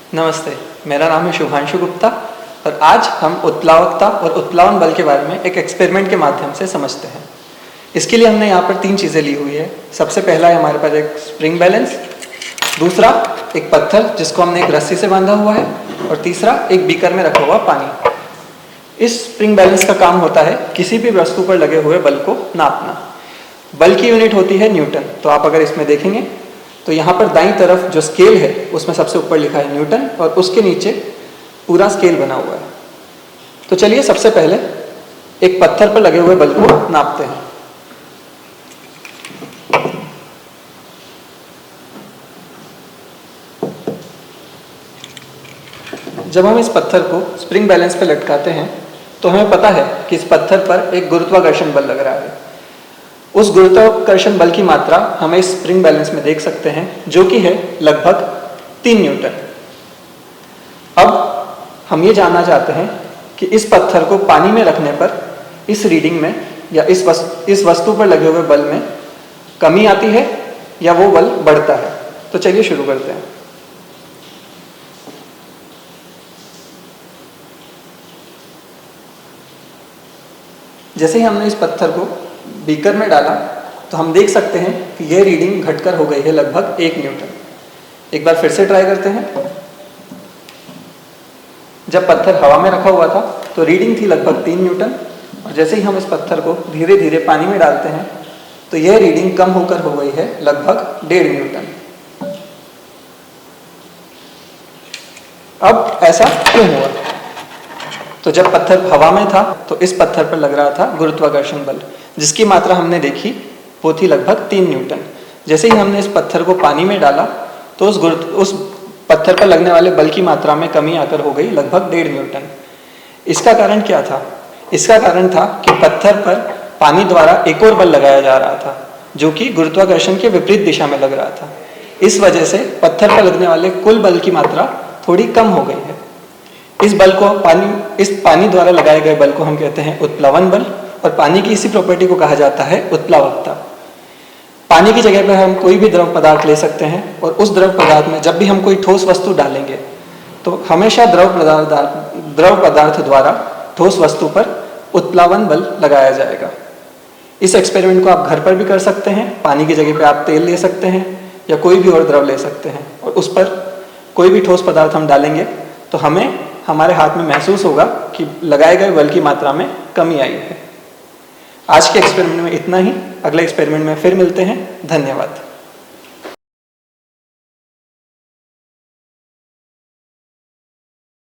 नमस्ते, मेरा नाम है शुभांशु गुप्ता और आज हम उत्प्लावकता और उत्प्लावन बल के बारे में एक एक्सपेरिमेंट के माध्यम से समझते हैं। इसके लिए हमने यहाँ पर 3 चीज़ें ली हुई है। सबसे पहला है हमारे पास एक स्प्रिंग बैलेंस, दूसरा एक पत्थर जिसको हमने एक रस्सी से बांधा हुआ है और तीसरा एक बीकर में रखा हुआ पानी। इस स्प्रिंग बैलेंस का काम होता है किसी भी वस्तु पर लगे हुए बल को नापना। बल की यूनिट होती है न्यूटन। तो आप अगर इसमें देखेंगे तो यहाँ पर दाईं तरफ जो स्केल है उसमें सबसे ऊपर लिखा है न्यूटन और उसके नीचे पूरा स्केल बना हुआ है। तो चलिए सबसे पहले एक पत्थर पर लगे हुए बल को नापते हैं। जब हम इस पत्थर को स्प्रिंग बैलेंस पर लटकाते हैं तो हमें पता है कि इस पत्थर पर एक गुरुत्वाकर्षण बल लग रहा है। उस गुरुत्वाकर्षण बल की मात्रा हमें इस स्प्रिंग बैलेंस में देख सकते हैं, जो कि है लगभग 3 न्यूटन। अब हम ये जानना चाहते हैं कि इस पत्थर को पानी में रखने पर इस रीडिंग में या इस वस्तु पर लगे हुए बल में कमी आती है या वो बल बढ़ता है। तो चलिए शुरू करते हैं। जैसे ही हमने इस पत्थर को बीकर में डाला तो हम देख सकते हैं कि यह रीडिंग घटकर हो गई है लगभग 1 न्यूटन। एक बार फिर से ट्राई करते हैं। जब पत्थर हवा में रखा हुआ था तो रीडिंग थी लगभग 3 न्यूटन और जैसे ही हम इस पत्थर को धीरे धीरे पानी में डालते हैं तो यह रीडिंग कम होकर हो गई है लगभग 1.5 न्यूटन। अब ऐसा क्यों हुआ? तो जब पत्थर हवा में था तो इस पत्थर पर लग रहा था गुरुत्वाकर्षण बल, जिसकी मात्रा हमने देखी वो थी लगभग 3 न्यूटन। जैसे ही हमने इस पत्थर को पानी में डाला तो उस पत्थर पर लगने वाले बल की मात्रा में कमी आकर हो गई लगभग 1.5 न्यूटन। इसका कारण क्या था? इसका कारण था कि पत्थर पर पानी द्वारा एक और बल लगाया जा रहा था, जो कि गुरुत्वाकर्षण के विपरीत दिशा में लग रहा था। इस वजह से पत्थर पर लगने वाले कुल बल की मात्रा थोड़ी कम हो गई है। इस पानी द्वारा लगाए गए बल को हम कहते हैं उत्प्लवन बल और पानी की इसी प्रॉपर्टी को कहा जाता है उत्प्लावकता। पानी की जगह पर हम कोई भी द्रव पदार्थ ले सकते हैं और उस द्रव पदार्थ में जब भी हम कोई ठोस वस्तु डालेंगे तो हमेशा द्रव पदार्थ द्वारा ठोस वस्तु पर उत्प्लावन बल लगाया जाएगा। इस एक्सपेरिमेंट को आप घर पर भी कर सकते हैं। पानी की जगह पे आप तेल ले सकते हैं या कोई भी और द्रव ले सकते हैं और उस पर कोई भी ठोस पदार्थ हम डालेंगे तो हमें हमारे हाथ में महसूस होगा कि लगाए गए बल की मात्रा में कमी आई है। आज के एक्सपेरिमेंट में इतना ही। अगले एक्सपेरिमेंट में फिर मिलते हैं। धन्यवाद।